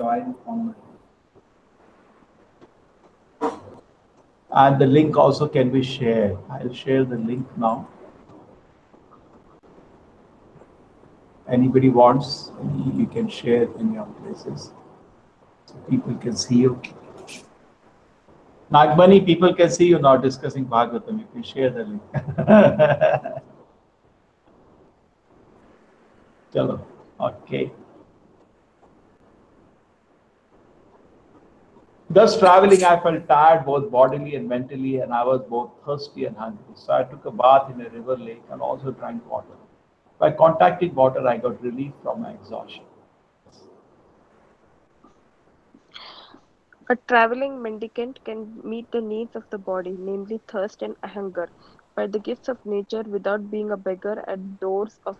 join on. And the link also can be shared. I'll share the link now. Anybody wants, you can share in your places. So people can see you. Nagmani, people can see you now discussing Bhagavatam. You can share the link. Chalo. Okay. Thus traveling, I felt tired both bodily and mentally, and I was both thirsty and hungry. So I took a bath in a river lake and also drank water. By contacting water, I got relief from my exhaustion. A traveling mendicant can meet the needs of the body, namely thirst and hunger, by the gifts of nature without being a beggar at doors of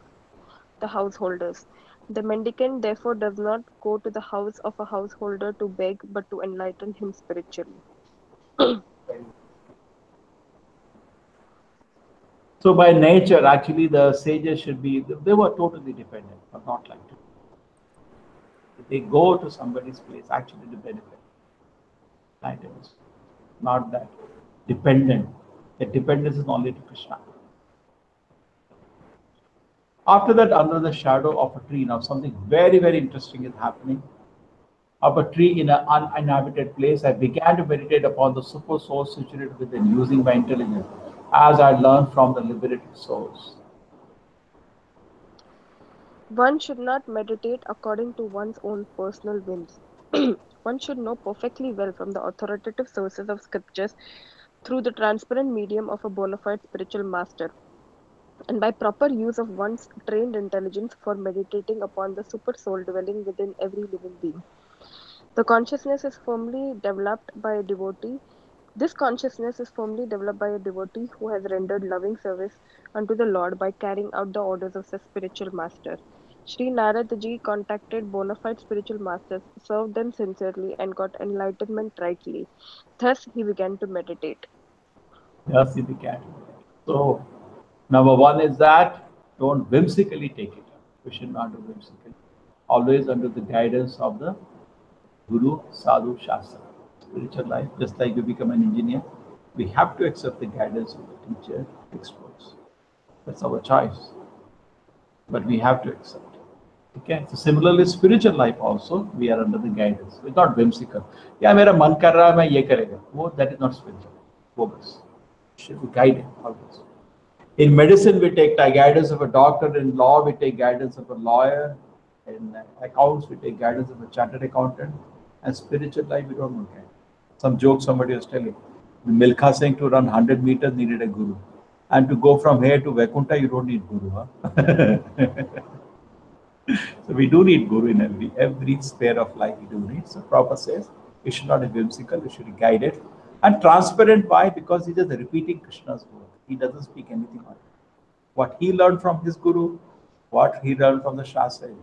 the householders. The mendicant therefore does not go to the house of a householder to beg, but to enlighten him spiritually. So by nature, actually, the sages should be, they were totally dependent, but not like to. If they go to somebody's place, actually to benefit. Right? It's not that dependent. The dependence is only to Krishna. After that, under the shadow of a tree, now something very, very interesting is happening. Of a tree in an uninhabited place, I began to meditate upon the super soul situated within, using my intelligence, as I learned from the liberated souls. One should not meditate according to one's own personal whims. One should know perfectly well from the authoritative sources of scriptures through the transparent medium of a bona fide spiritual master, and by proper use of one's trained intelligence for meditating upon the super soul dwelling within every living being. The consciousness is firmly developed by a devotee. This consciousness is firmly developed by a devotee who has rendered loving service unto the Lord by carrying out the orders of the spiritual master. Sri Narad Ji contacted bona fide spiritual masters, served them sincerely, and got enlightenment rightly. Thus he began to meditate. Yes, you can. So, number one is that don't whimsically take it. We should not do whimsically. Always under the guidance of the Guru, Sadhu, Shastra. Spiritual life, just like you become an engineer, we have to accept the guidance of the teacher, experts. That's our choice, but we have to accept. Okay. So similarly, spiritual life also, we are under the guidance. It's not whimsical. Yeah, मेरा मन कर रहा है मैं ये करेगा. वो that is not spiritual. वो बस should be guided always. In medicine, we take the guidance of a doctor. In law, we take guidance of a lawyer. In accounts, we take guidance of a chartered accountant. And spiritual life, we don't know. Some joke somebody was telling. Milkha Singh to run 100 meters needed a guru. And to go from here to Vaikuntha, you don't need guru. Huh? So we do need guru in every sphere of life. We do need. So Prabhupada says we should not be whimsical. We should be guided and transparent. Why? Because he is repeating Krishna's word. He doesn't speak anything on it. What he learned from his guru, what he learned from the Shastra.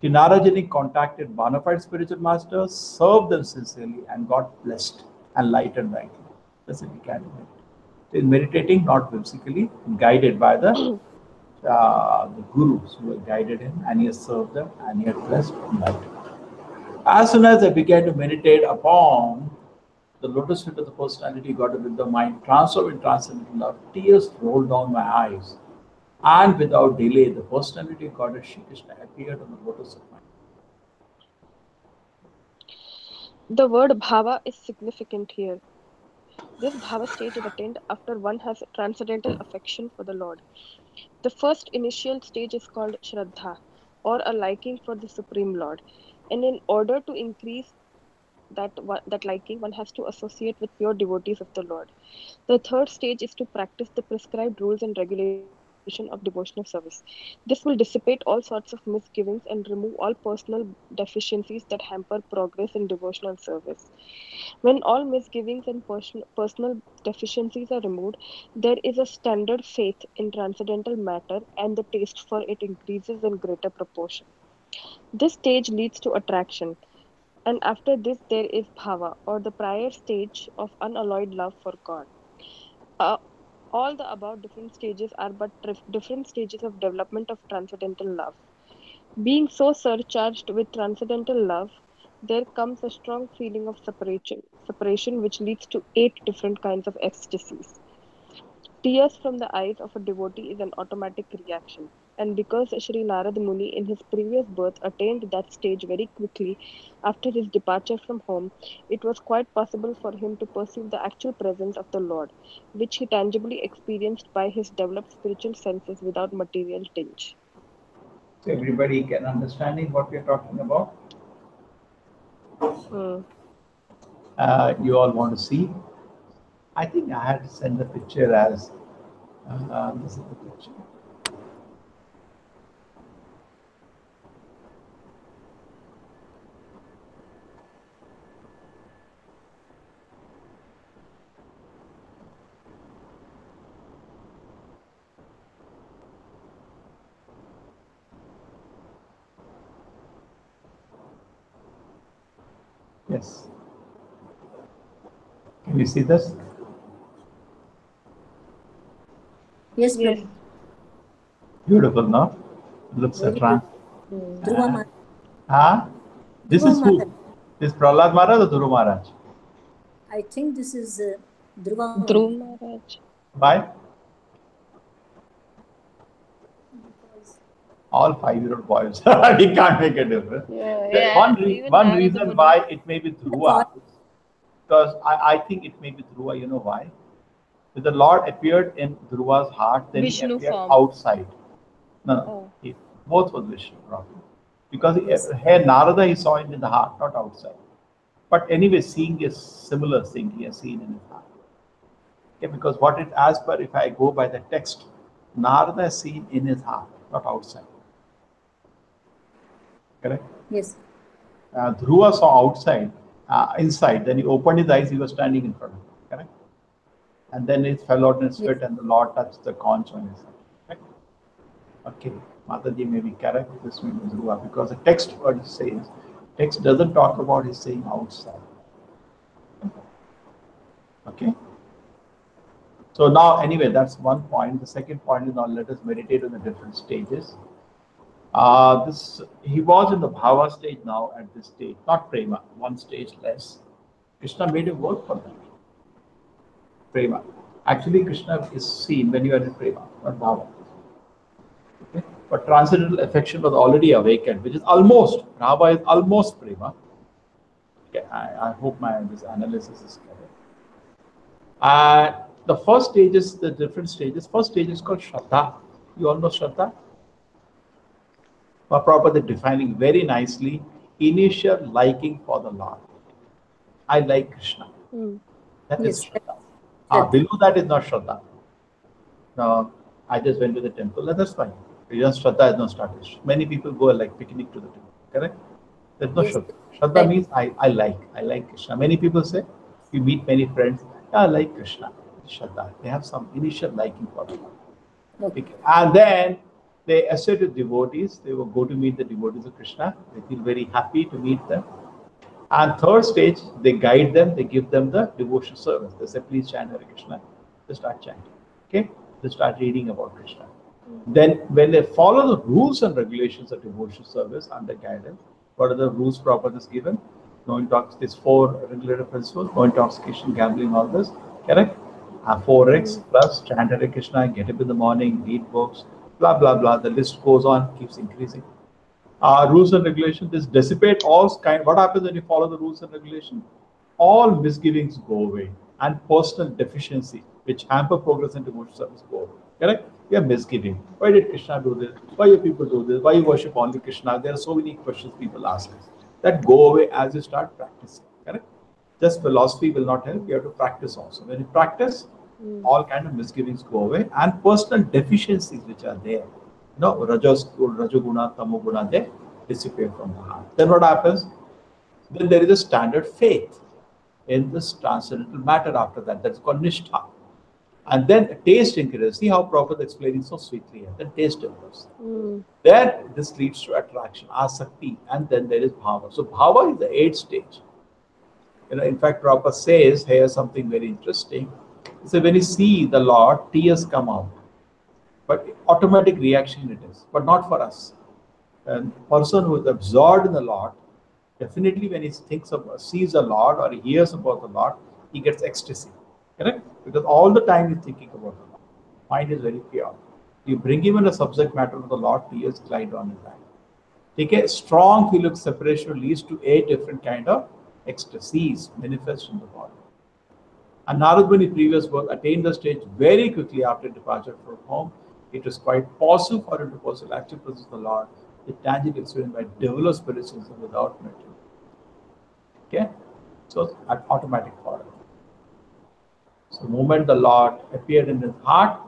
Tinarajani contacted bona fide spiritual masters, served them sincerely, and got blessed and lightened rightly. That's it. We can meditate. In meditating, not whimsically, guided by the gurus who have guided him, and he has served them, and he had blessed and lightened. As soon as I began to meditate upon the lotus feet of the personality, God with the mind transformed in transcendental love, tears rolled down my eyes. And without delay, the personality of Goddess Shri Krishna appeared on the lotus of my. The word bhava is significant here. This bhava stage is attained after one has transcendental affection for the Lord. The first initial stage is called Shraddha, or a liking for the Supreme Lord. And in order to increase that liking, one has to associate with pure devotees of the Lord. The third stage is to practice the prescribed rules and regulation of devotional service. This will dissipate all sorts of misgivings and remove all personal deficiencies that hamper progress in devotional service. When all misgivings and personal deficiencies are removed, there is a standard faith in transcendental matter, and the taste for it increases in greater proportion. This stage leads to attraction, and after this, there is bhava, or the prior stage of unalloyed love for God. Uh, all the above different stages are but different stages of development of transcendental love. Being so surcharged with transcendental love, there comes a strong feeling of separation which leads to 8 different kinds of ecstasies. Tears from the eyes of a devotee is an automatic reaction. And because Sri Narad Muni in his previous birth attained that stage very quickly after his departure from home, it was quite possible for him to perceive the actual presence of the Lord, which he tangibly experienced by his developed spiritual senses without material tinge. So everybody can understanding what we're talking about. Hmm. You all want to see? I think I had to send the picture as this is the picture. Yes. Can you see this? Yes, Yes. Prabhu. Beautiful, no? Looks Very attractive. Dhruva Maharaj. This Dhruva is who? Maharaj. This Prahlad Maharaj or Dhruva Maharaj? I think this is Dhruva Maharaj. Dhruv Maharaj. Why? Because All 5-year-old boys. We can't make a difference. Yeah, even One Narada reason Muni. why it may be Dhruva, because I think it may be Dhruva, you know why? When the Lord appeared in Dhruva's heart, then he Vishnu appeared form. outside. No, Oh. both was Vishnu, probably. Because Yes. here Narada he saw him in the heart, not outside. But anyway, seeing is similar thing he has seen in his heart. Okay, because what it as per if I go by the text, Narada is seen in his heart, not outside. Correct? Yes. Dhruva saw outside, inside. Then he opened his eyes, he was standing in front of him. Correct? And then it fell out in his sweat, and the Lord touched the conch on his head. Correct? Okay, Mataji may be correct. This may be Dhruva because the text what it says, text doesn't talk about his saying outside. Okay. So now, anyway, that's one point. The second point is now let us meditate on the different stages. This he was in the bhava stage now at this stage, not prema, one stage less. Krishna made him work for that. Prema. Actually, Krishna is seen when you are in prema, not bhava. Okay? But transcendental affection was already awakened, which is almost, Bhava is almost prema. Okay, I hope this analysis is correct. The first stages, the different stages. First stage is called Shraddha. You all know Shraddha? Prabhupada defining very nicely initial liking for the Lord. I like Krishna. That is Yes. Shraddha. Below that is not Shraddha. No, I just went to the temple. That's fine. Just Shraddha is not started. Many people go like picnic to the temple. Correct? There's no Yes. Shraddha. Shraddha means I like Krishna. Many people say, you meet many friends, I like Krishna. Shraddha. They have some initial liking for the Lord. Okay. And then they associate with devotees. They will go to meet the devotees of Krishna. They feel very happy to meet them. And third stage, they guide them. They give them the devotional service. They say, please chant Hare Krishna. They start chanting. Okay? They start reading about Krishna. Then when they follow the rules and regulations of devotional service under guidance, what are the rules Prabhupada has given? No intoxication, these 4 regulative principles, no intoxication, gambling, all this. Correct? 4x plus chant Hare Krishna, get up in the morning, read books, blah, blah, blah. The list goes on, keeps increasing. Rules and regulations, this dissipate all kind. What happens when you follow the rules and regulations? All misgivings go away and personal deficiency, which hamper progress in devotional service, go away. Correct? We are misgiving. Why did Krishna do this? Why you people do this? Why you worship only Krishna? There are so many questions people ask us. That go away as you start practicing. Correct? Just philosophy will not help. You have to practice also. When you practice, all kind of misgivings go away and personal deficiencies which are there. Rajoguna, Tamoguna, they dissipate from the heart. Then what happens? Then there is a standard faith in this transcendental matter after that. That's called Nishtha. And then taste increases. See how Prabhupada is explaining so sweetly here. Then taste develops. Then this leads to attraction, asakti, and then there is bhava. So bhava is the 8th stage. In fact, Prabhupada says here something very interesting. So when you see the Lord, tears come out. But automatic reaction it is, but not for us. And person who is absorbed in the Lord, Definitely, when he sees the Lord or he hears about the Lord, he gets ecstasy. Correct? Because all the time he's thinking about the Lord. Mind is very pure. You bring him in a subject matter of the Lord, tears glide on his eye. Take a strong feeling of separation leads to 8 different kind of ecstasies manifest in the body. And Narad Muni previous work attained the stage very quickly after departure from home. It was quite possible for him to pursue actual presence of the Lord, the tangible experience by developed spiritualism without material. Okay? So it's automatic for him. So the moment the Lord appeared in his heart,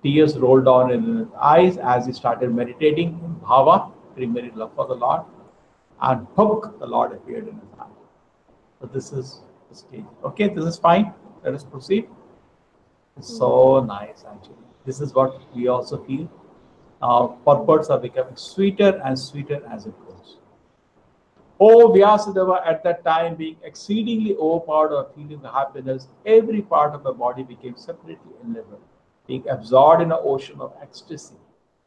tears rolled down in his eyes as he started meditating in bhava, primary love for the Lord, and hook, the Lord appeared in his heart. So this is the stage. Okay, this is fine. Let us proceed. It's so nice actually. This is what we also feel. Now purports are becoming sweeter and sweeter as it goes. Oh, Vyasadeva at that time being exceedingly overpowered or feeling the happiness, every part of the body became separately enlivened, being absorbed in an ocean of ecstasy.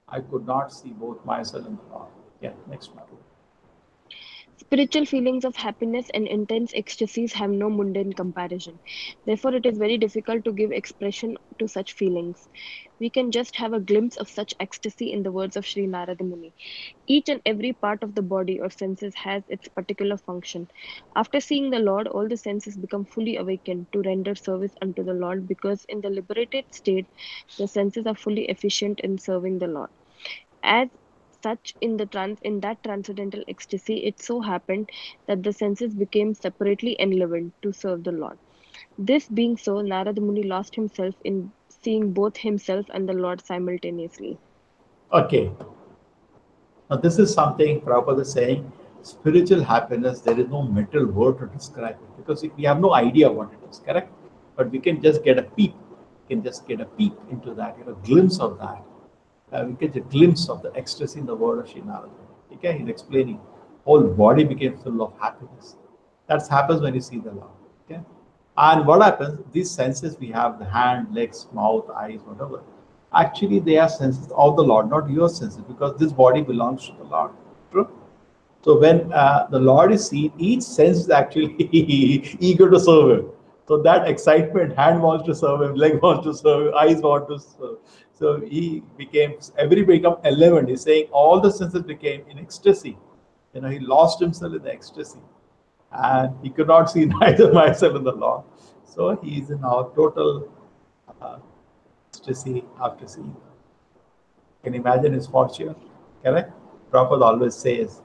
I could not see both myself and the Lord. Yeah, next one. Spiritual feelings of happiness and intense ecstasies have no mundane comparison. Therefore, it is very difficult to give expression to such feelings. We can just have a glimpse of such ecstasy in the words of Sri Narada Muni. Each and every part of the body or senses has its particular function. After seeing the Lord, all the senses become fully awakened to render service unto the Lord, because in the liberated state, the senses are fully efficient in serving the Lord. As such, in that transcendental ecstasy, it so happened that the senses became separately enlivened to serve the Lord. This being so, Narada Muni lost himself in seeing both himself and the Lord simultaneously. Okay. Now this is something Prabhupada is saying. Spiritual happiness, there is no mental word to describe it because we have no idea what it is, correct? But we can just get a peep. We can just get a peep into that, a glimpse of that. We get a glimpse of the ecstasy in the word of Sri Narada. Okay, he's explaining. Whole body became full of happiness. That happens when you see the Lord. Okay, and what happens? These senses we have: the hand, legs, mouth, eyes, whatever. Actually, they are senses of the Lord, not your senses, because this body belongs to the Lord. True. So when the Lord is seen, each sense is actually eager to serve Him. So that excitement, hand wants to serve Him, leg wants to serve Him, eyes want to serve. So he became, everybody became 11. He's saying all the senses became in ecstasy. He lost himself in the ecstasy. And he could not see neither myself in the Lord. So he is in our total uh, ecstasy after seeing. Can you imagine his fortune? Correct? Prabhupada always says,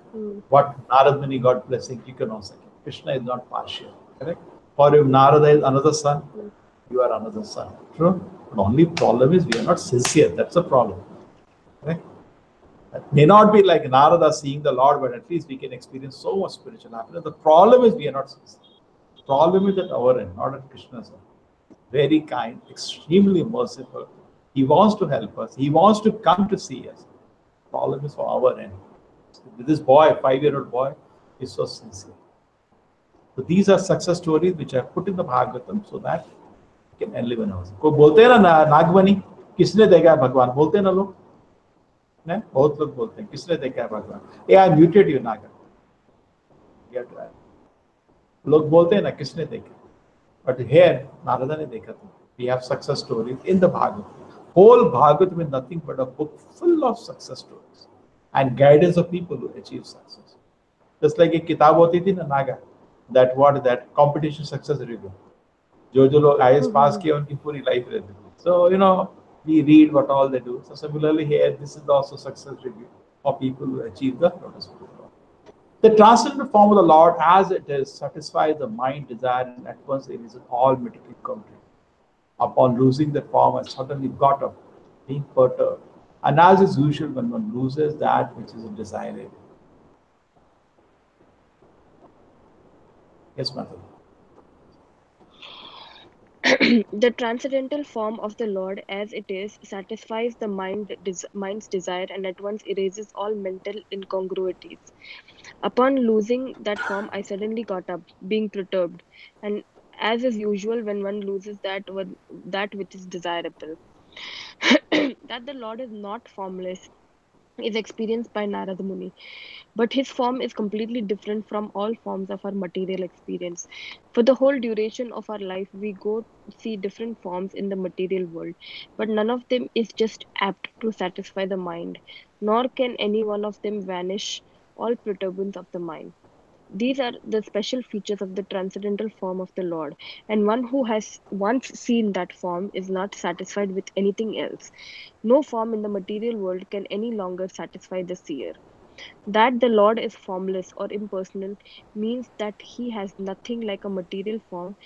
what Narad Muni got blessing, you can also get. Krishna is not partial. Correct? For if Narada is another son, you are another son. True? But only problem is we are not sincere. That's the problem. Correct? That may not be like Narada seeing the Lord, but at least we can experience so much spiritual happiness. The problem is we are not sincere. The problem is at our end, not at Krishna's end. Very kind, extremely merciful. He wants to help us. He wants to come to see us. The problem is for our end. This boy, 5-year-old boy, is so sincere. So these are success stories which are put in the Bhagavatam so that we can live in us. कोई बोलते हैं ना नागमणि किसने देखा है भगवान बोलते हैं ना लोग नहीं बहुत लोग बोलते हैं किसने देखा है भगवान ए आई म्यूटेड यू नागर लोग बोलते हैं ना किसने देखा but here Narada ने देखा था we have success stories in the Bhagavatam. Whole Bhagavatam is nothing but a book full of success stories and guidance of people who achieve success. Just like एक किताब होती थी ना Naga that competition success review. जो लोग IAS पास किए उनकी पूरी लाइफ रहती थी. So we read what all they do. So similarly here this is also success review of people who achieve the lotus fruit. The transcendental form of the Lord, as it is, satisfies the mind desire and at once it is all material country. Upon losing that form, I suddenly got up, being perturbed. And as is usual, when one loses that which is desirable. Yes, Madam. The transcendental form of the Lord, as it is, satisfies the mind's desire and at once erases all mental incongruities. Upon losing that form, I suddenly got up, being perturbed, and as is usual when one loses that which is desirable. That the Lord is not formless is experienced by Narada Muni. But his form is completely different from all forms of our material experience. For the whole duration of our life, we go see different forms in the material world, but none of them is just apt to satisfy the mind, nor can any one of them vanish all perturbance of the mind. These are the special features of the transcendental form of the Lord, and one who has once seen that form is not satisfied with anything else. No form in the material world can any longer satisfy the seer. That the Lord is formless or impersonal means that he has nothing like a material form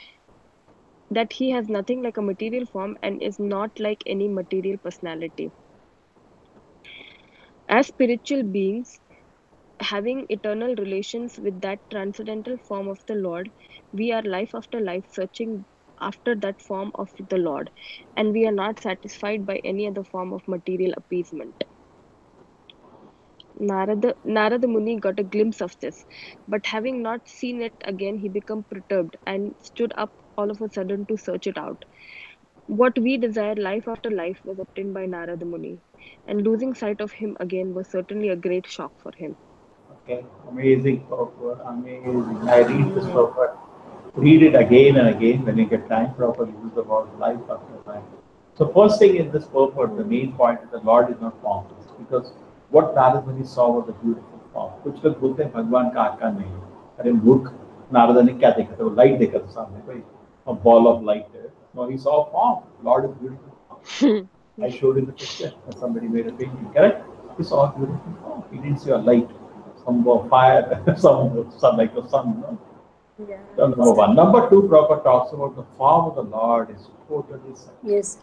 and is not like any material personality. As spiritual beings, having eternal relations with that transcendental form of the Lord, we are life after life searching after that form of the Lord, and we are not satisfied by any other form of material appeasement. Narada Muni got a glimpse of this, but having not seen it again, he became perturbed and stood up all of a sudden to search it out. What we desire life after life was obtained by Narada Muni, and losing sight of him again was certainly a great shock for him. Okay, amazing, Prabhupada, amazing. I read this Prabhupada. Read it again and again when you get time. Prabhupada uses about life after life. So first thing in this Prabhupada, the main point is the Lord is not formless because what Narada Muni saw was a beautiful form. कुछ लोग बोलते हैं भगवान का आकार नहीं है. अरे मूर्ख, नारद ने क्या देखा था? वो लाइट देखा था सामने कोई a ball of light there. No, he saw a form. Lord is beautiful. I showed in the picture and somebody made a painting, correct? He saw a beautiful form. He didn't see a light, some fire, some sun like the sun. No? Yeah. So number one. Number two, Prabhupada talks about the form of the Lord is totally satisfying. Yes.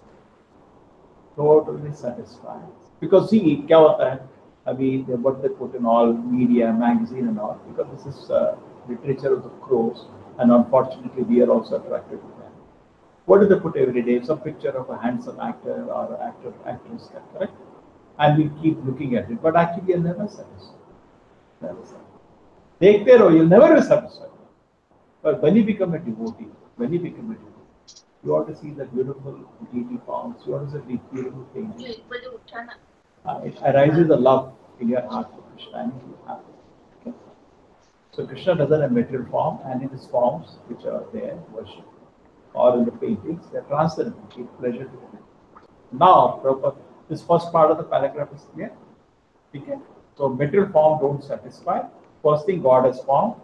Totally satisfying. Because see, क्या होता है? अभी what they put in all media, magazine and all, because this is literature of the crows, and unfortunately we are also attracted to them. What do they put every day? Some picture of a handsome actor or actor, actress, correct? And we keep looking at it, but actually you're never satisfied. Never satisfied. देखते रहो, you'll never be satisfied. But when you become a devotee, you want to see the beautiful deity forms, you want to see the beautiful things. It arises a love in your heart for Krishna and you have it. Okay? So Krishna doesn't have material form, and in his forms which are there, worship, or in the paintings, they are transcendental, give pleasure to them. Now, this first part of the paragraph is clear. Okay? So material form don't satisfy. First thing, God has form,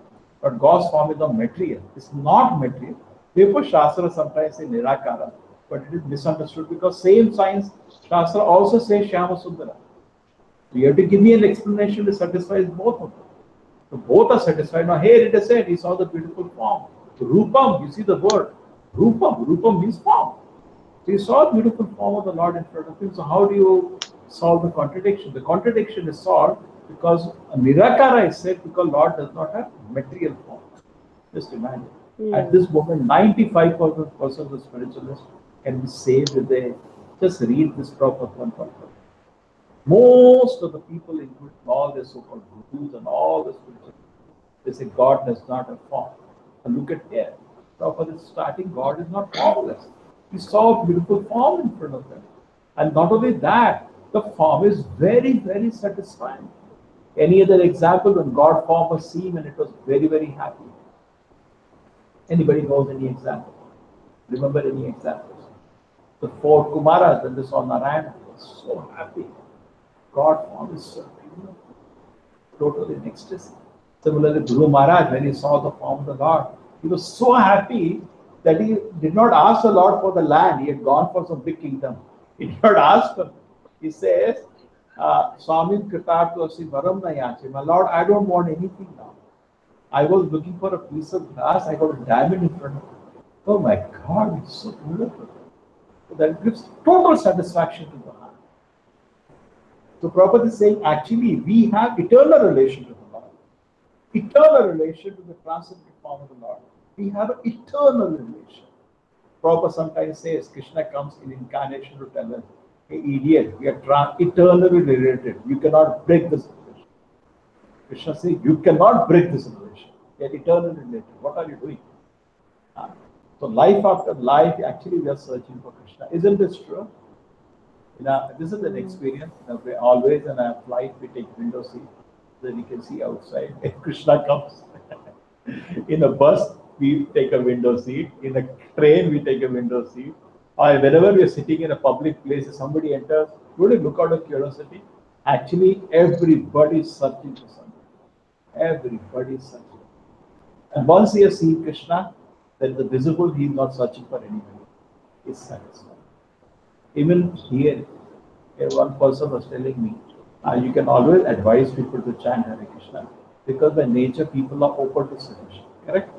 but God's form is not material. It's not material. Therefore, Shastra sometimes say Nirakara, but it is misunderstood because same science, Shastra also says Shyama Sundara. So you have to give me an explanation to satisfy both of them. So both are satisfied. Now here it is said, he saw the beautiful form. Rupam, you see the word. Rupam means form. So he saw the beautiful form of the Lord in front of him. So how do you solve the contradiction? The contradiction is solved because Nirakara is said because Lord does not have material form. Just imagine. At this moment, 95% of the spiritualists can be saved if they just read this proper concept. Most of the people, including all the so-called gurus and all the spiritualists, they say God does not have form. And look at here. Prabhupada is starting, God is not formless. He saw a beautiful form in front of them. And not only that, the form is very, very satisfying. Any other example when God formed was seen and it was very, very happy? Anybody knows any example? Remember any examples? The four Kumaras, when they saw Narayana, was so happy. God form is so beautiful. Totally in ecstasy. Similarly, Guru Maharaj, when he saw the form of the Lord, he was so happy that he did not ask the Lord for the land. He had gone for some big kingdom. He did not ask for it. He says, Swami Kritartu Asi Varam Nayachi. My Lord, I don't want anything now. I was looking for a piece of glass. I got a diamond in front of me. Oh my God, it's so beautiful. So that gives total satisfaction to the heart. So Prabhupada is saying, actually, we have eternal relation to the Lord. Eternal relation to the transcendental form of the Lord. We have an eternal relation. Prabhupada sometimes says, Krishna comes in incarnation to tell us, hey idiot, we are eternally related. You cannot break this relation. Krishna says, you cannot break this relation. They are eternally related. What are you doing? So life after life, actually we are searching for Krishna. Isn't this true? You know, this is an experience. You know, we always in a flight we take window seat, then you can see outside. If Krishna comes, in a bus we take a window seat. In a train we take a window seat. Or whenever we are sitting in a public place, if somebody enters, would you look out of curiosity? Actually, everybody is searching for something. Everybody is searching. And once he has seen Krishna, then the visible, he is not searching for anybody. He is satisfied. Even here, one person was telling me, you can always advise people to chant Hare Krishna because by nature people are open to suggestion, correct?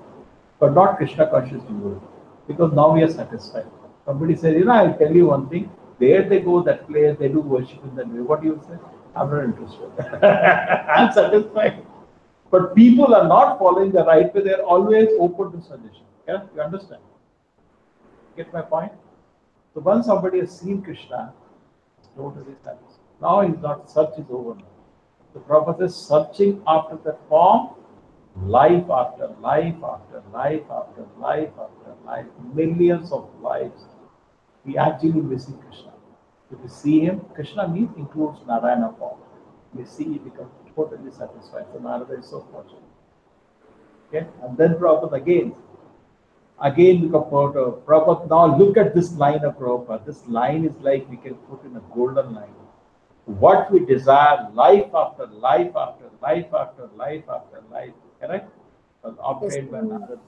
But not Krishna conscious devotee because now we are satisfied. Somebody says, you know, I'll tell you one thing. There they go, that place, they do worship in that way. What do you say? I'm not interested. I'm satisfied. But people are not following the right way. They're always open to suggestion. Yeah, you understand? Get my point? So once somebody has seen Krishna, it's totally satisfied. Now he's not, search is over. The Prabhupada is searching after that form, life after life after life after life after life, millions of lives. We actually missing Krishna. If we see him, Krishna means includes Narayana form. We see he becomes totally satisfied. So Narada is so fortunate. Okay, and then Prabhupada again become Prabhupada. Now look at this line of Prabhupada. This line is like we can put in a golden line. What we desire, life after life after life after life after life, correct? Was obtained by Narada.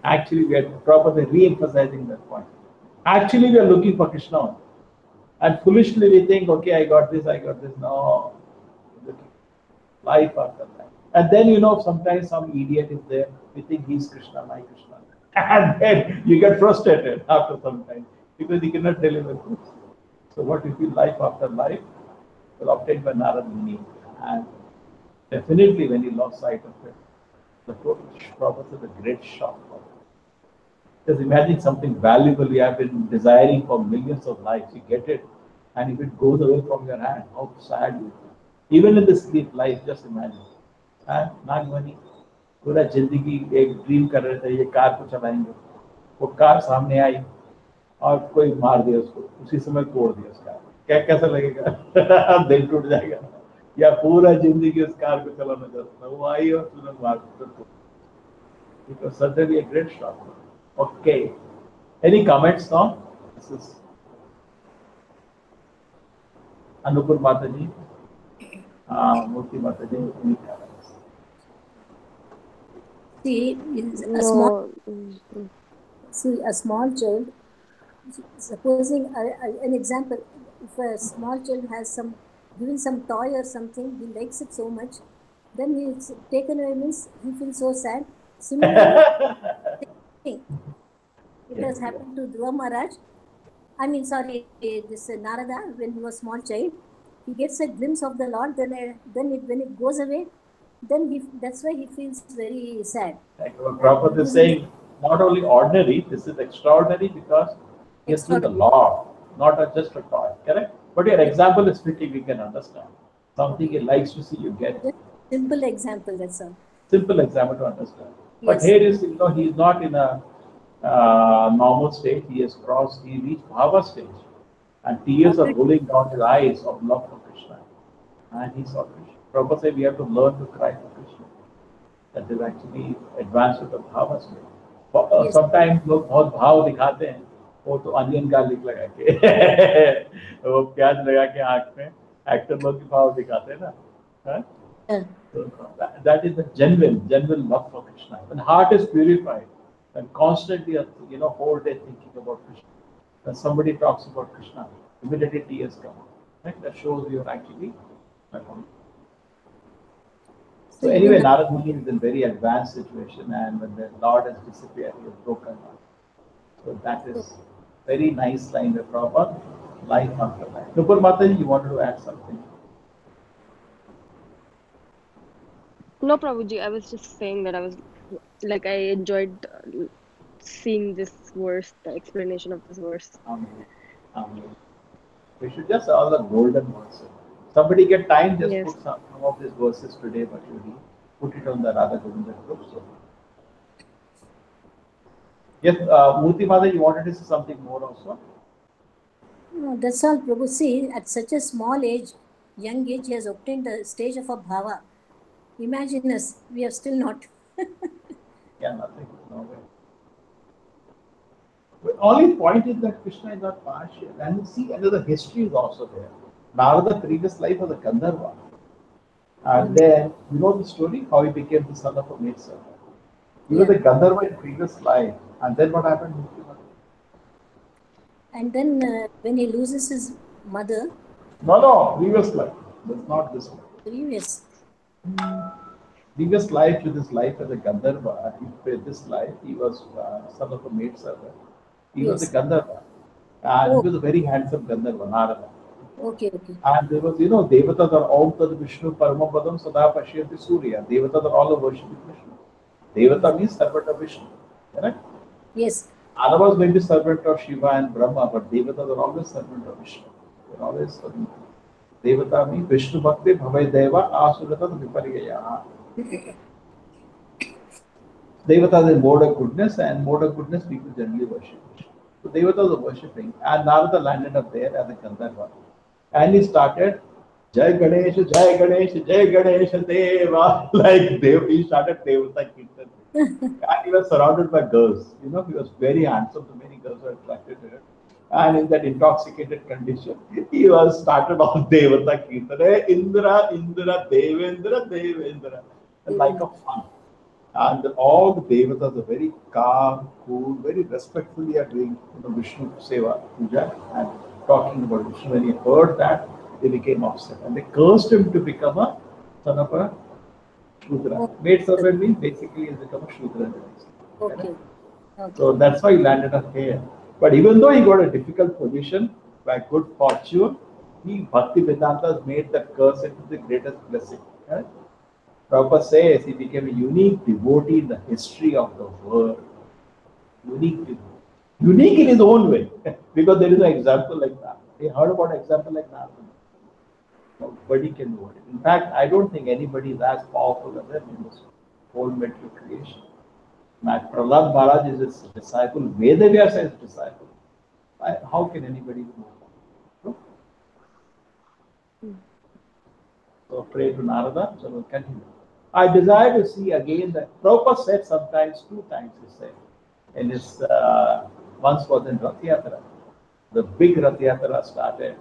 Actually, we are Prabhupada re-emphasizing that point. Actually, we are looking for Krishna. And foolishly we think, okay, I got this. No. Life after life. And then, you know, sometimes some idiot is there. We think he's Krishna, my Krishna. And then you get frustrated after some time because he cannot deliver truth. So what if you life after life was obtained by Narada Muni. And definitely when he lost sight of it, the total Prabhupada is a great shock. Just imagine something valuable you have been desiring for millions of lives, you get it, and if it goes away from your hand, how sad you feel. Even in this sleep life, just imagine. And Nagmani, पूरा जिंदगी एक dream कर रहे थे ये car को चलाएंगे, वो कार सामने आई और कोई मार दिया उसको, उसी समय तोड़ दिया उसका, क्या कैसा लगेगा? दिल टूट जाएगा। या पूरा जिंदगी उस कार को चलाना चाहता था, वो आई और तुरंत मार दिया। It was certainly a great shock. Okay. Any comments now? This is Anupur Mataji, Murthy Mataji. Any comments? See, a small child, supposing an example, if a small child has given some toy or something, he likes it so much, then he's taken away means he feels so sad. Similarly, it has happened to Dhruva Maharaj. I mean, sorry, this Narada, when he was small child, he gets a glimpse of the Lord. Then when it goes away, then that's why he feels very sad. Like what Prabhupada is saying, not only ordinary, this is extraordinary because he has seen the Lord, not just a toy. Correct? But your example is fitting. We can understand something he likes to see. You get it. Simple example. That's all. Simple example to understand. Yes. But here is, he is not in a normal state. He has crossed. He reached Bhava stage, and tears are rolling down his eyes of love for Krishna, and he saw Krishna. Prabhupada said we have to learn to cry for Krishna. That is actually advanced to the Bhava state. Yes. Sometimes लोग बहुत भाव दिखाते हैं, वो तो onion garlic लगा के वो प्याज लगा के आँख में एक्टर लोग की भाव दिखाते हैं ना. So that is the genuine love for Krishna. When heart is purified and constantly, whole day thinking about Krishna. When somebody talks about Krishna, immediately tears come. Right? That shows you are actually. So anyway, Narada Muni is in very advanced situation, and when the Lord has disappeared, he has broken heart. So that is very nice line by Prabhupada, life after life. Nupur Mataji, you wanted to add something? No, Prabhuji, I was just saying that I enjoyed seeing this verse, the explanation of this verse. We should just all the golden verses. Somebody get time, just Yes. put some of these verses today, but you read, put it on the Radha Govinda group. So. Yes, Murthy Mother, you wanted to say something more also? No, that's all, Prabhu. See, at such a small age, young age, he has obtained the stage of a bhava. Imagine us, we have still not. Yeah, nothing. No way. The only point is that Krishna is not partial. And you see, another history is also there. Narada previous life was a Gandharva. And then, you know the story, how he became the son of a maid servant. He was Yeah. a Gandharva in previous life. And then what happened? And then when he loses his mother, No, previous life. That's not this one. previous. Previous life to this life as a Gandharva, this life, he was son of a maid servant. He was a Yes. Gandharva. And Oh, he was a very handsome Gandharva, Narada. okay, okay. And there was, Devatas are Om Tad Vishnu Paramapadam Sada Pashyati Surya. Devatas are all worshipping Vishnu. Devata means servant of Vishnu. Correct? Yes. Otherwise, maybe servant of Shiva and Brahma, but Devatas are always servant of Vishnu. They're always servant. Devata means Vishnu Bhakti Bhavai Deva Asurata Vipariyaya. Devata is a mode of goodness, and mode of goodness people generally worship. So Devatas are worshipping, and Narada landed up there as a Gandharva. And he started Jai Ganesh, Jai Ganesh, Jai Ganesh Deva. Like Dev, he started Devata Kirtan. And he was surrounded by girls. He was very handsome, so many girls were attracted to him. And in that intoxicated condition, he was started off Devata Kirtan. Hey, Indra, Indra, Devendra, Devendra. Like a fun. And all the devatas are very calm, cool, very respectfully are doing Vishnu Seva Puja and talking about Vishnu. When he heard that, they became upset and they cursed him to become a son of a Shudra. Oh, Maid servant means basically he has become a Shudra. okay. Okay. So that's why he landed up here. But even though he got a difficult position, by good fortune, Bhakti Vedanta has made that curse into the greatest blessing. Right? Prabhupada says he became a unique devotee in the history of the world. Unique devotee. Unique in his own way. Because there is no example like that. They heard about an example like that. Nobody can do it. In fact, I don't think anybody is as powerful as him in this whole material creation. Prahlad Maharaj is his disciple. Vedavyasa is his disciple. How can anybody do it? So pray to Narada, so we'll continue. I desire to see again that Prabhupada said sometimes, two times he said, in his, once was in Rath Yatra. The big Rath Yatra started,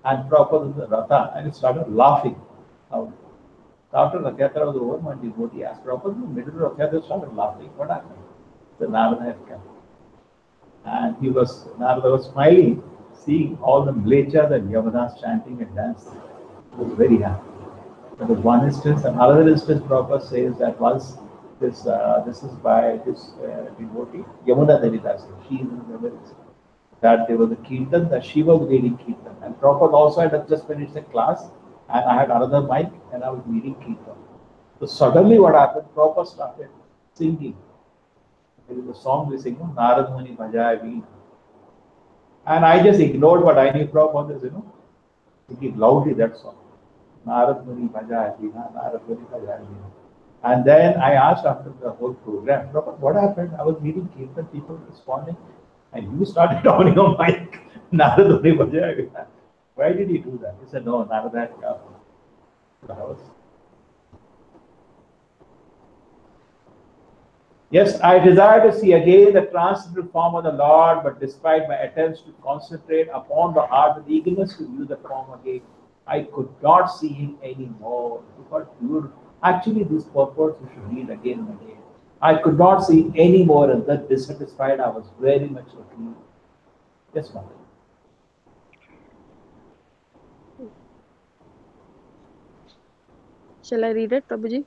and Prabhupada was in the Ratha, and he started laughing. After Rath Yatra was over, my devotee asked Prabhupada, in the middle of Rath Yatra, started laughing. What happened? The Narada had come. And Narada was smiling, seeing all the Mlechas and Yavanas chanting and dancing. He was very happy. That was one instance. Another instance, Prabhupada says that once this is by this devotee, Yamuna Devidas. She is in the village. That there was a kirtan, that she was leading kirtan. And Prabhupada also had just finished a class, and I had another mic, and I was leading kirtan. So suddenly what happened, Prabhupada started singing. There is a song we sing, Narad Muni Bhajaya Veena. And I just ignored what I knew Prabhupada is, singing loudly that song. Narad Muni Bhajaya Veena, Narad Muni Bhajaya Veena. And then I asked after the whole program, Prabhupada, what happened? I was leading kirtan, people responding, and you started on your mic, Narad Muni Bhajaya Veena. Why did he do that? He said, no, Narad had come to the house. Yes, I desire to see again the transcendental form of the Lord, but despite my attempts to concentrate upon the heart with eagerness to view the form again, I could not see him anymore. Actually, this purport you should read again and again. I could not see him anymore, and that dissatisfied, I was very much looking. Yes, ma'am. Shall I read it, Prabhuji?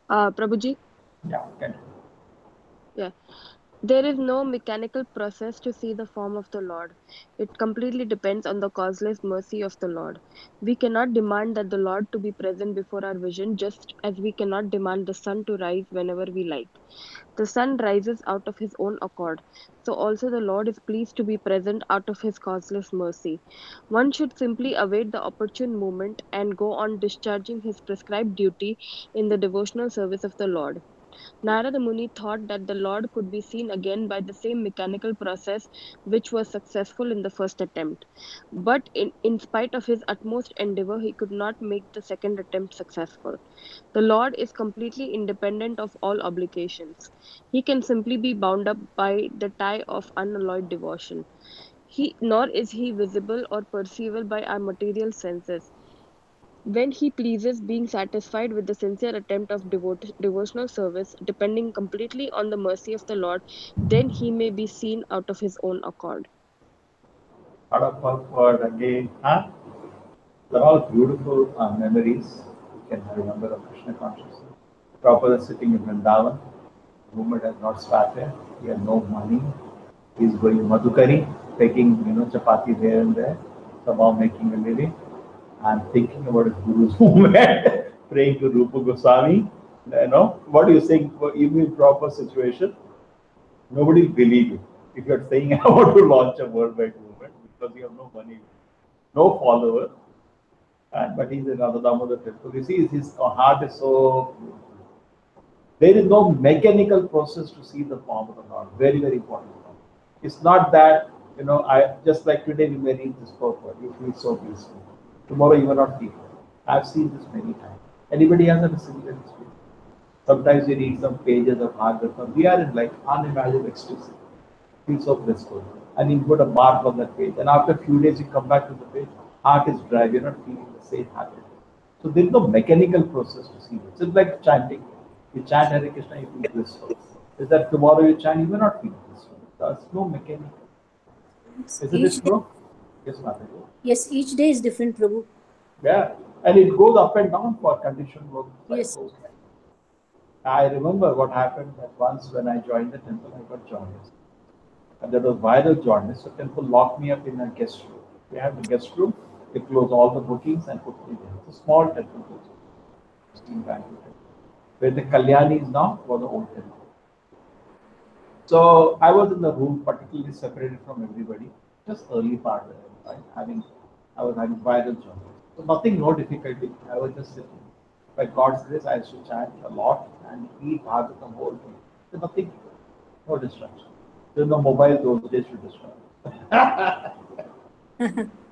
Prabhuji? Yeah, okay. Yeah. There is no mechanical process to see the form of the Lord. It completely depends on the causeless mercy of the Lord. We cannot demand that the Lord to be present before our vision, just as we cannot demand the sun to rise whenever we like. The sun rises out of his own accord. So also the Lord is pleased to be present out of his causeless mercy. One should simply await the opportune moment and go on discharging his prescribed duty in the devotional service of the Lord. Narada Muni thought that the Lord could be seen again by the same mechanical process which was successful in the first attempt. But in spite of his utmost endeavor, he could not make the second attempt successful. The Lord is completely independent of all obligations. He can simply be bound up by the tie of unalloyed devotion. Nor is he visible or perceivable by our material senses. When he pleases, being satisfied with the sincere attempt of devotional service, depending completely on the mercy of the Lord, then he may be seen out of his own accord. Word again, huh? They're all beautiful memories. You can remember of Krishna consciousness. Prabhupada is sitting in Vrindavan. The movement has not started. He has no money. He's going Madhukari, taking chapati here and there, somehow making a living, and thinking about his guru's movement, praying to Rupa Goswami. What do you think? Even in proper situation, nobody will believe you if you're saying I want to launch a worldwide movement because you have no money, no followers. But he's in Radha Damodar temple. You see, his heart is so. There is no mechanical process to see the form of the Lord. Very, very important. It's not that, I just like today we may read this purport, you feel so peaceful. Tomorrow you will not feel. I've seen this many times. Anybody has a similar experience? Sometimes we read some pages of Bhagavatam. We are in like unimaginable ecstasy. Feel so blissful. And you put a mark on that page. And after a few days you come back to the page, heart is dry, you're not feeling the same happiness. So there's no mechanical process to see it. It's like chanting. You chant Hare Krishna, you feel blissful. Is that tomorrow you chant, you may not feel blissful. There's no mechanical. Isn't it true? Yes, Mataji. Yes, each day is different, Prabhu. Yeah, and it goes up and down for conditioned work. Yes. I remember what happened that once when I joined the temple, I got jaundice. And there was viral jaundice, so temple locked me up in a guest room. We have the guest room, they close all the bookings and put me there. It's a small temple, where the Kalyani is now was the old temple. So I was in the room, particularly separated from everybody, just early part of it, right? I was having viral jaundice. So nothing, no difficulty. I was just sitting. By God's grace, I used to chant a lot and read Bhagavatam whole day. So nothing, no distraction. There's no mobile those days to distract.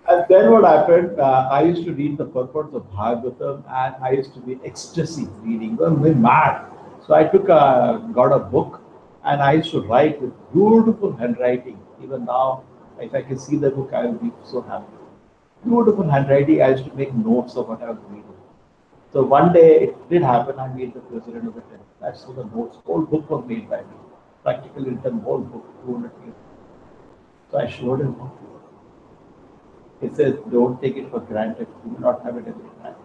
And then what happened, I used to read the purports of Bhagavatam and I used to be ecstasy reading, going mad. So I got a book and I used to write with beautiful handwriting. Even now, if I can see the book, I will be so happy. Beautiful handwriting, I used to make notes of what I was reading. So one day it did happen, I made the president of the temple. That's how the notes, whole book was made by me. Practically written whole book, 200 pages. So I showed him. He says, don't take it for granted. You will not have it every time.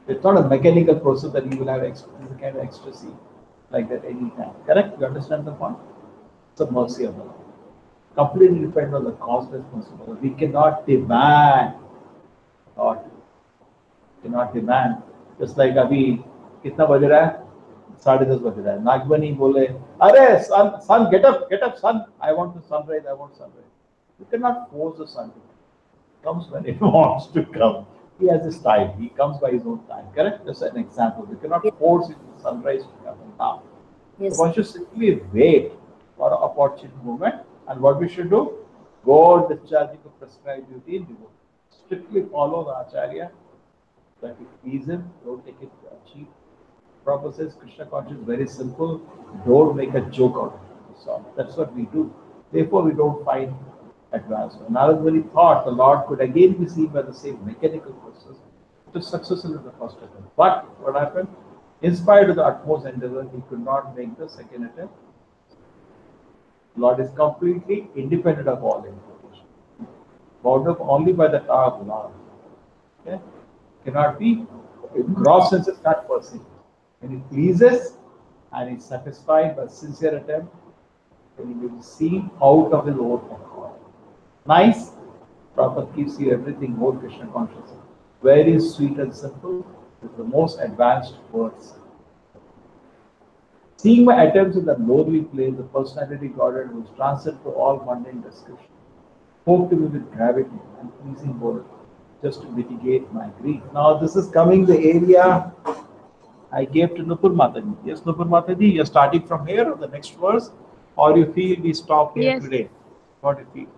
It's not a mechanical process that you will have this kind of ecstasy like that any time. Correct? You understand the point? It's a mercy of the Lord. Completely depends on the cause responsibility. We cannot demand or cannot demand. Just like अभी कितना बज रहा है? 10:30 बज रहा है. नागमणि बोले, अरे sun, get up, sun. I want the sunrise. You cannot force the sun to come. It comes when it wants to come. He has his time. He comes by his own time. Correct? Just an example. We cannot force the sunrise to come now. Yes. So one should simply wait for an opportune moment. And what we should do? Go on discharging the prescribed duty in devotion. Strictly follow the Acharya. That you please him. Don't take it cheap. Prabhupada says Krishna consciousness is very simple. Don't make a joke out of it. So that's what we do. Therefore, we don't find advancement. Narada Muni thought the Lord could again be seen by the same mechanical process. It was successful in the first attempt. But what happened? In spite of the utmost endeavor, he could not make the second attempt. Lord is completely independent of all information. Bound up only by the power of love. Okay? Cannot be, in gross senses, not perceived. When he pleases and is satisfied by sincere attempt, then he will see out of his own accord. Nice. Prabhupada gives you everything, more Krishna consciousness. Very sweet and simple, with the most advanced words. Seeing my attempts in that lowly place, the personality Godhead who is transcended to all mundane description, spoke to me with gravity and pleasing word, just to mitigate my grief. Now this is coming the area I gave to Nupur Mataji. Yes, Nupur Mataji, you're starting from here or the next verse, or you feel we stop here Yes. today? What do you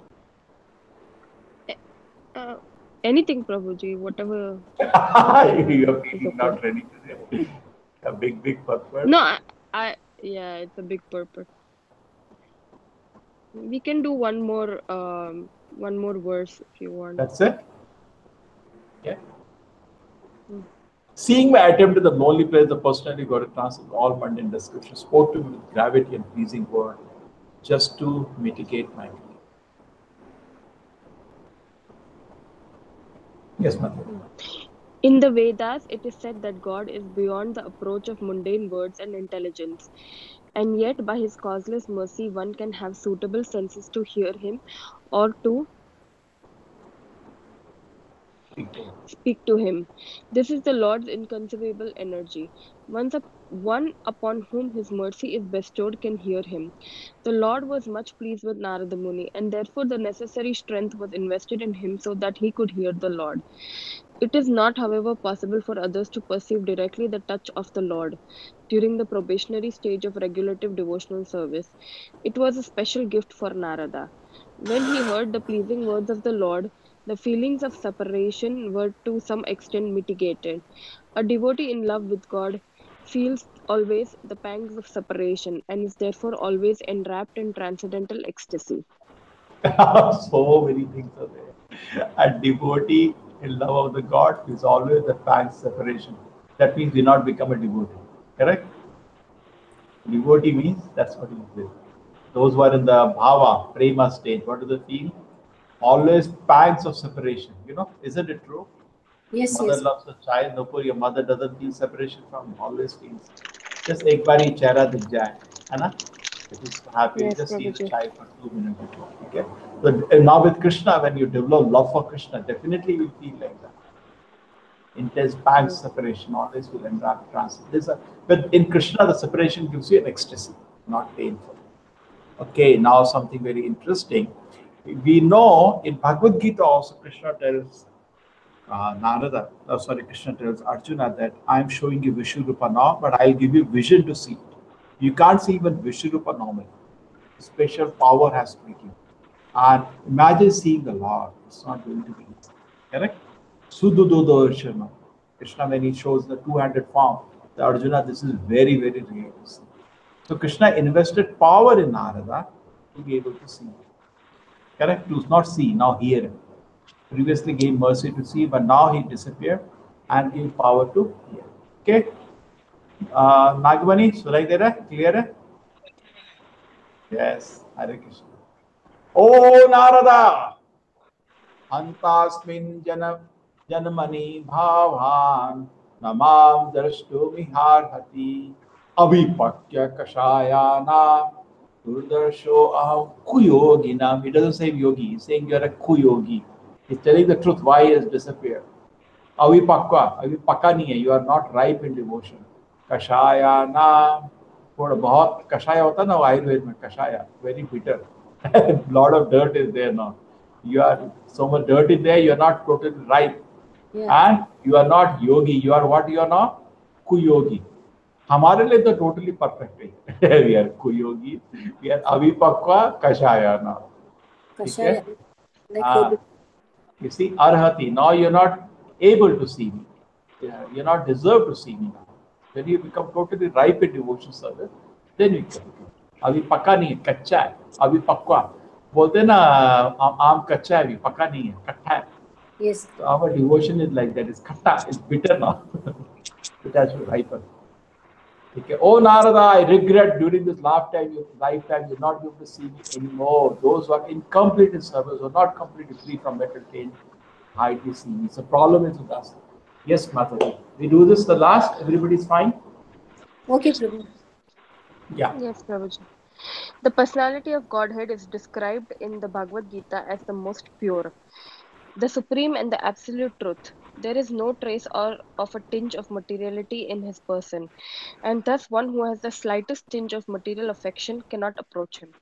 Anything, Prabhuji, whatever. feel? You're It's feeling okay. not ready today. A big purpose. No, yeah, it's a big purpose. We can do one more verse if you want. That's it? Yeah. Hmm. Seeing my attempt in the lonely place, the personality got a transcend all mundane description, spoke to me with gravity and pleasing word, just to mitigate my grief. Yes, Madhuri. In the Vedas, it is said that God is beyond the approach of mundane words and intelligence, and yet by his causeless mercy one can have suitable senses to hear him or to speak to him. This is the Lord's inconceivable energy. One upon whom his mercy is bestowed can hear him. The Lord was much pleased with Narada Muni, and therefore the necessary strength was invested in him so that he could hear the Lord. It is not, however, possible for others to perceive directly the touch of the Lord during the probationary stage of regulative devotional service. It was a special gift for Narada. When he heard the pleasing words of the Lord, the feelings of separation were to some extent mitigated. A devotee in love with God feels always the pangs of separation and is therefore always enwrapped in transcendental ecstasy. So many things are there. A devotee in love of the God is always the pangs separation. That means we not become a devotee. Correct? Devotee means that's what it is. Those who are in the bhava, prema stage, what do they feel? Always pangs of separation. You know, isn't it true? Yes, Mother yes. loves the child, no, your mother doesn't feel separation from him, always feels. Just ek bari chehra dikh jaye, hai na? It is happy. Yes, Just see the Prabhuji. child for 2 minutes. Okay. So now with Krishna, when you develop love for Krishna, definitely you feel like that. Intense pangs separation always will enwrap transit. But in Krishna, the separation gives you an ecstasy, not painful. Okay, now something very interesting. We know in Bhagavad Gita also Krishna tells Krishna tells Arjuna that I'm showing you Vishnurupa now, but I'll give you vision to see it. You can't see even Vishnurupa normally. Special power has to be given. And imagine seeing the Lord. It's not going to be easy. Correct? Sududodarshana. Krishna, when he shows the two-handed form, the Arjuna, this is very, very rare to see. So Krishna invested power in Narada to be able to see. Correct? To not see, now hear him. Previously gave mercy to see, but now he disappeared and gave power to hear. Okay? Nagavani, सुनाई दे रहा है? Clear है? Yes. Hare Krishna. Oh Narada! Antasmin janmani bhavan namam drashtumi harhati avipakya kashayana durdarsho aham kuyoginam. He doesn't say yogi, he's saying you're a kuyogi. He's telling the truth why he has disappeared. Avipakwa, avipaka nahi hai, you are not ripe in devotion. Kashayana, थोड़ा बहुत कषाय होता ना आयुर्वेद में कषाय, very bitter. Lot of dirt is there now. You are so much dirt is there, you are not totally ripe. Yeah. And you are not yogi, you are what you are now? Kuyogi. हमारे लिए तो totally perfect है. We are kuyogi, we are avipakwa kashaya now. Kashaya. Like Ah. You see, arhati, now you're not able to see me. You're not deserved to see me now. When you become totally ripe in devotion service, then you can. अभी पक्का नहीं है, कच्चा है. अभी पक्का. बोलते हैं ना आम कच्चा है, अभी पक्का नहीं है, खट्टा है. Yes. So our devotion is like that. It's khatta, it's bitter now. It has to ripen. Okay. Oh Narada, I regret during this lifetime you're not able to see me anymore. Those who are incomplete in service or not completely free from mental pain, hardly see me. So problem is with us. Yes, Mataji. We do this the last. Everybody's fine. Okay, Prabhu. Yeah. Yes, Prabhuji. The personality of Godhead is described in the Bhagavad Gita as the most pure, the supreme and the absolute truth. There is no trace or of a tinge of materiality in his person, and thus one who has the slightest tinge of material affection cannot approach him.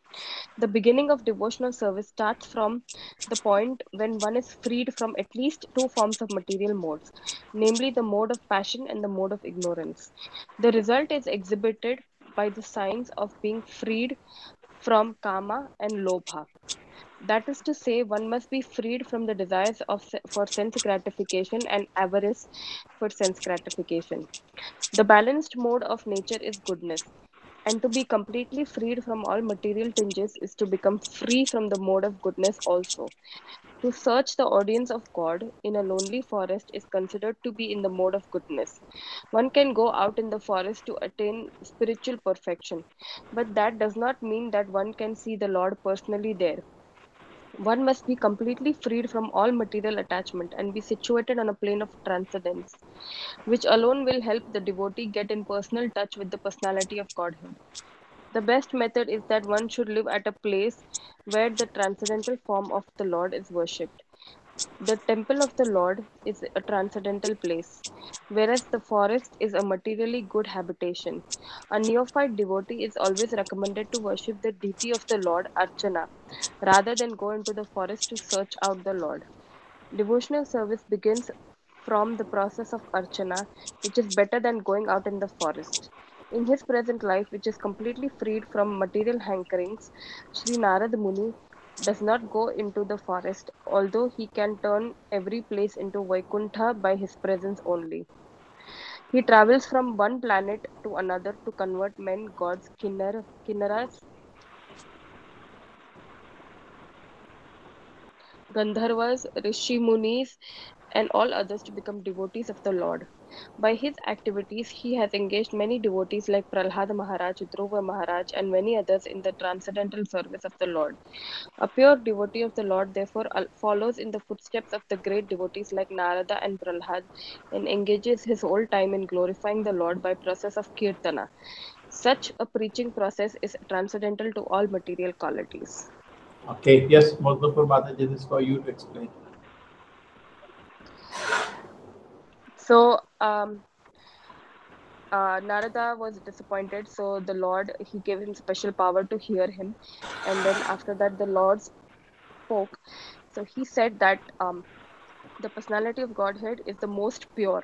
The beginning of devotional service starts from the point when one is freed from at least two forms of material modes, namely the mode of passion and the mode of ignorance. The result is exhibited by the signs of being freed from kama and lobha. That is to say, one must be freed from the desires for sense gratification and avarice for sense gratification. The balanced mode of nature is goodness, and to be completely freed from all material tinges is to become free from the mode of goodness also. To search the audience of God in a lonely forest is considered to be in the mode of goodness. One can go out in the forest to attain spiritual perfection, but that does not mean that one can see the Lord personally there. One must be completely freed from all material attachment and be situated on a plane of transcendence, which alone will help the devotee get in personal touch with the personality of Godhead. The best method is that one should live at a place where the transcendental form of the Lord is worshipped. The temple of the Lord is a transcendental place, whereas the forest is a materially good habitation. A neophyte devotee is always recommended to worship the deity of the Lord, Archana, rather than go into the forest to search out the Lord. Devotional service begins from the process of Archana, which is better than going out in the forest. In his present life, which is completely freed from material hankerings, Sri Narad Muni does not go into the forest, although he can turn every place into Vaikuntha by his presence only. He travels from one planet to another to convert men, gods, kinnaras, Gandharvas, Rishi Munis, and all others to become devotees of the Lord. By his activities, he has engaged many devotees like Prahlad Maharaj, Dhruva Maharaj, and many others in the transcendental service of the Lord. A pure devotee of the Lord, therefore, follows in the footsteps of the great devotees like Narada and Prahlad and engages his whole time in glorifying the Lord by process of kirtana. Such a preaching process is transcendental to all material qualities. Okay, yes, Madhupur Mataji, this is for you to explain. So, Narada was disappointed, so the Lord he gave him special power to hear him, and then after that the Lord spoke. So he said that the personality of Godhead is the most pure,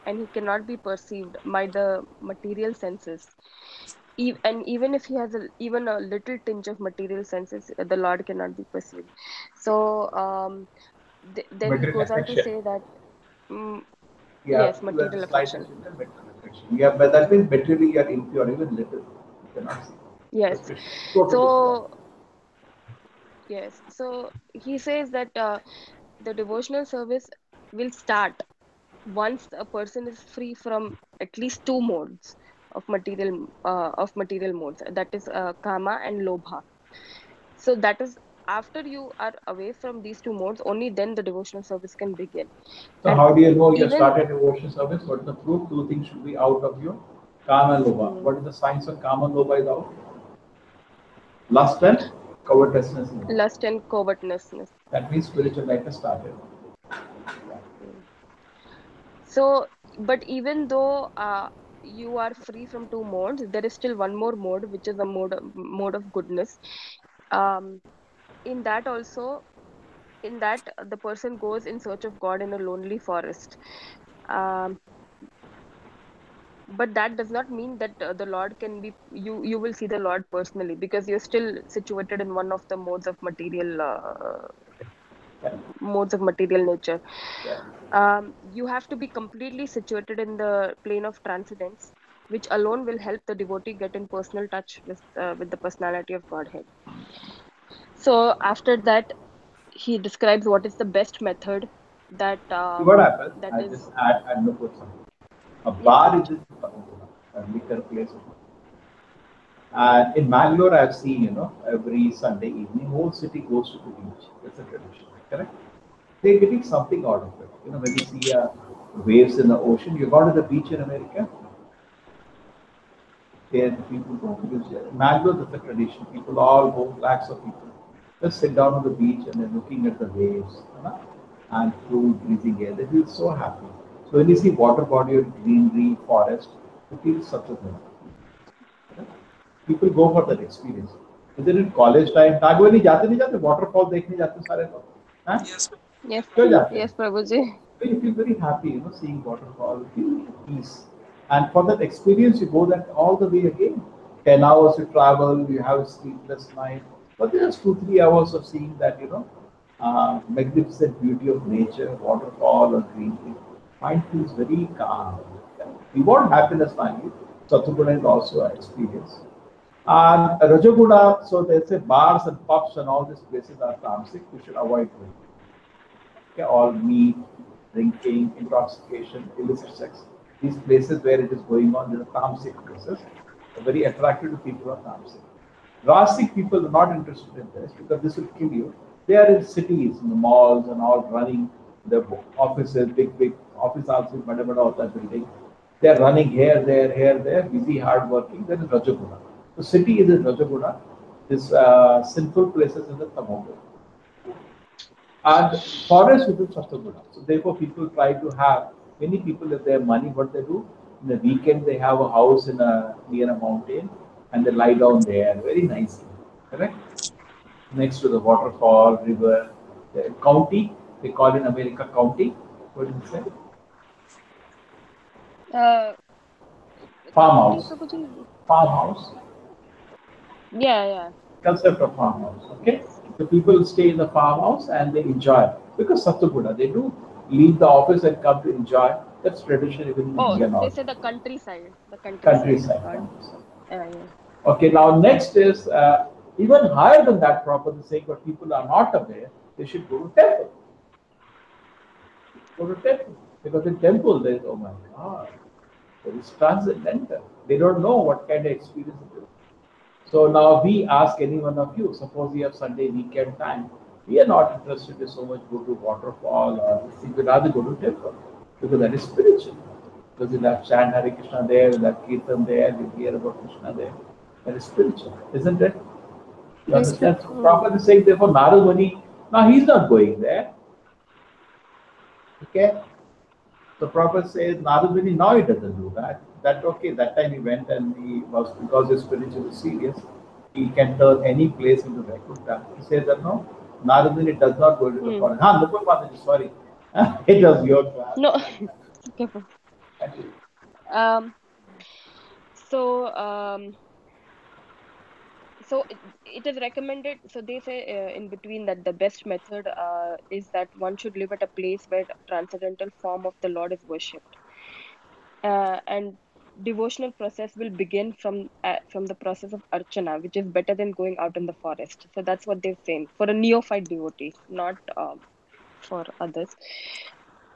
and he cannot be perceived by the material senses. And even if he has even a little tinge of material senses, the Lord cannot be perceived. So then he Material goes on to affection. say that mm, Yeah, yes, even the material slightest affection. in the material affection. Yeah, but that means materially you are impure, even little. You cannot see. Yes. But Krishna is totally pure. So yes, so he says that the devotional service will start once a person is free from at least two modes of material modes. That is kama and lobha. So that is after you are away from these two modes, only then the devotional service can begin. So And how do you know you have even started devotion service? What is the proof? Two things should be out of you. Kama and Loba. mm, What is the signs of Kama and Loba is out? Lust and covetousness is out. lust and covetousness. That means spiritual life has started. Mm. So, but even though you are free from two modes, there is still one more mode, which is a mode of goodness. Um, in that also, in that the person goes in search of God in a lonely forest. Um, but that does not mean that the Lord can be you will see the Lord personally because you're still situated in one of the Yeah. modes of material nature. Yeah. You have to be completely situated in the plane of transcendence, which alone will help the devotee get in personal touch with the personality of Godhead. So after that, he describes what is the best method that See what happens? that I is just add no put something. A yeah bar is a liquor place. And in Bangalore, I've seen, every Sunday evening, whole city goes to the beach. It's a tradition, correct? They're getting something out of it. When you see waves in the ocean, you gone to the beach in America? There people go because Mangalore is a tradition. People all go, lakhs of people, just sit down on the beach and they're looking at the waves, and cool breathing air. They feel so happy. So when you see water body or greenery, forest, you feel such a thing. People go for that experience. Isn't it college time? Tagore नहीं जाते waterfall देखने जाते सारे लोग, हाँ? Yes. Yes, क्यों जाते हैं? yes, Prabhuji. You feel very happy, seeing waterfall, you feel peace. And for that experience, you go that all the way again. 10 hours you travel, you have a sleepless night, but just 2-3 hours of seeing that, magnificent beauty of nature, waterfall or greenery. Mind feels very calm. We want happiness finally. Sattvaguda is also an experience. And Rajaguda, so they say bars and pubs and all these places are tamasic. We should avoid them. Okay, all meat, drinking, intoxication, illicit sex. These places where it is going on, these are tamasic places. Very attractive to people of tamasic. Rasic people are not interested in this because this will kill you. They are in cities, in the malls and all, running the offices, big office houses, whatever of that building. They are running here, there, busy, hard working. That is Rajaguda. The city is in Rajaguda. This sinful places in the Tamoguda. And forest is in Sattvaguda. So therefore, people try to have, many people, if they have money, what they do, in the weekend they have a house near a mountain and they lie down there very nicely. Correct? Next to the waterfall, river, the county, they call in America county. What did you say? Farmhouse. Farmhouse. Yeah. Concept of farmhouse. Okay. The people stay in the farmhouse and they enjoy because Sattvaguda, they do leave the office and come to enjoy. That's tradition even in India now. They say the countryside. The Countryside. Yeah. Okay, now next is even higher than that, properly saying, but people are not aware, they should go to temple. Go to temple. Because in temple there is, oh my God, there is transcendental. They don't know what kind of experience it is. So now we ask any one of you, suppose you have Sunday weekend time, we are not interested in so much go to waterfall or this thing, we'd rather go to temple because that is spiritual. Because you have chant Hare Krishna there, you have Kirtan there, you hear about Krishna there. That is spiritual, isn't it? You understand? So Prabhupada is saying, therefore, Narad Muni, now he's not going there. Okay? So Prabhupada says, Narad Muni, now he doesn't do that. That okay, that time he went and he was, because his spiritual is serious, he can turn any place into Vaikuntha. He says that no, Narad Muni does not go to the forest. Nupur Mataji, sorry. It was your class. No. So it is recommended. So they say in between that the best method is that one should live at a place where transcendental form of the Lord is worshipped, and devotional process will begin from the process of archana, which is better than going out in the forest. So that's what they're saying for a neophyte devotee, not for others.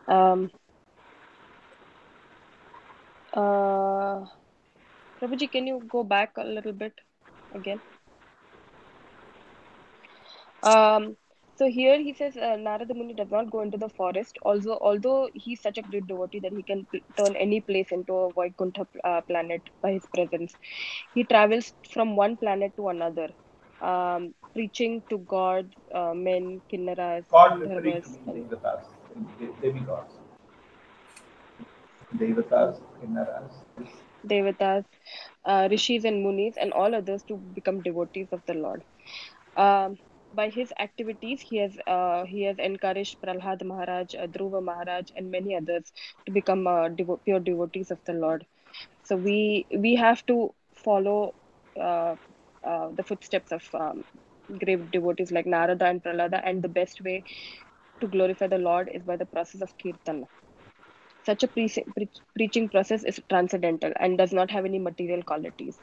Prabhuji, can you go back a little bit again? So here he says Narada Muni does not go into the forest, although he's such a great devotee that he can turn any place into a Vaikuntha planet by his presence. He travels from one planet to another, preaching to gods, men, kinnaras, dharmas, demigods. Devatas, kinnaras. Devatas, rishis and munis, and all others to become devotees of the Lord. By his activities, he has encouraged Prahlad Maharaj, Dhruva Maharaj, and many others to become pure devotees of the Lord. So we have to follow the footsteps of great devotees like Narada and Prahlada, and the best way to glorify the Lord is by the process of kirtan. Such a preaching process is transcendental and does not have any material qualities.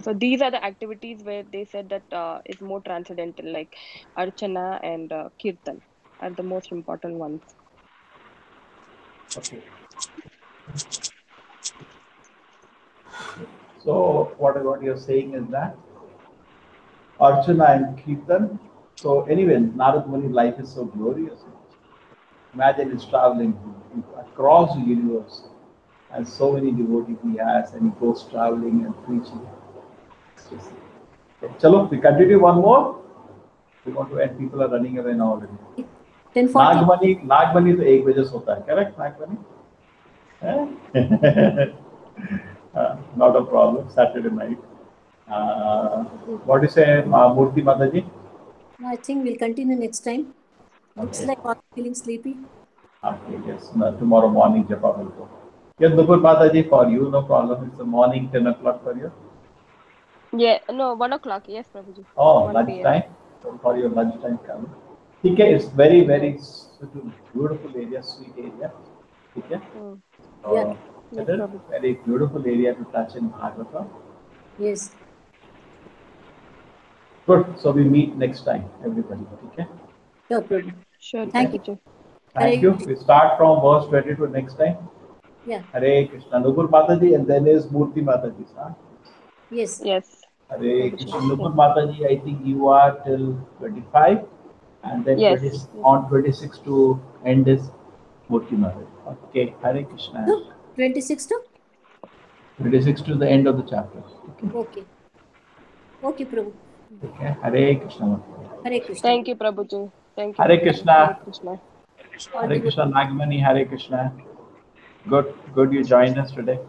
So these are the activities where they said that is more transcendental, like archana and kirtan are the most important ones. Okay. So what you're saying is that archana and kirtan. So anyway, Narad Muni's life is so glorious. Imagine he's traveling across the universe, and so many devotees he has, and he goes traveling and preaching. Chalo, we continue one more. We want to end. People are running away now already. 10:40. नागमणि तो 1 बजे सोता है, correct Nagmani? Not a problem. Saturday night. What do you say, Murthy Mataji? I think we'll continue next time. Looks Okay. like all feeling sleepy. Okay, yes. No, tomorrow morning, Japa will go. Yes, Nupur Mataji, for you, no problem. It's the morning, 10 o'clock for you. Yeah, no, 1 o'clock. Yes, Prabhuji. Oh, 1 lunch p.m. time. So for your lunch time coming. Okay, it's very, very beautiful area, sweet area. Okay. Yeah. Yes, It is Prabhuji. very beautiful area to touch in Bhagavatam. Yes. Good. So we meet next time, everybody. Okay. Sure, Prabhu. Sure, Thank you. Prabhuji. Thank you. We start from verse 22 next time. Yeah. Hare Krishna. Nupur Mataji, and then is Murthy Mataji. Huh? Yes. Yes. Hare Krishna. Nupur Mataji, I think you are till 25, and then Yes. on 26 to end is Murthy Mataji. Okay. Hare Krishna. 26 to? 26 to the end of the chapter. Okay. Okay. Okay, Prabhu. Okay. Hare Krishna. Hare Krishna. Thank you, Prabhuji. Thank you. Hare Prabhuji. Krishna. Hare Krishna. All Hare the good. Krishna. Nagmani. Hare Krishna. Good you joined us today.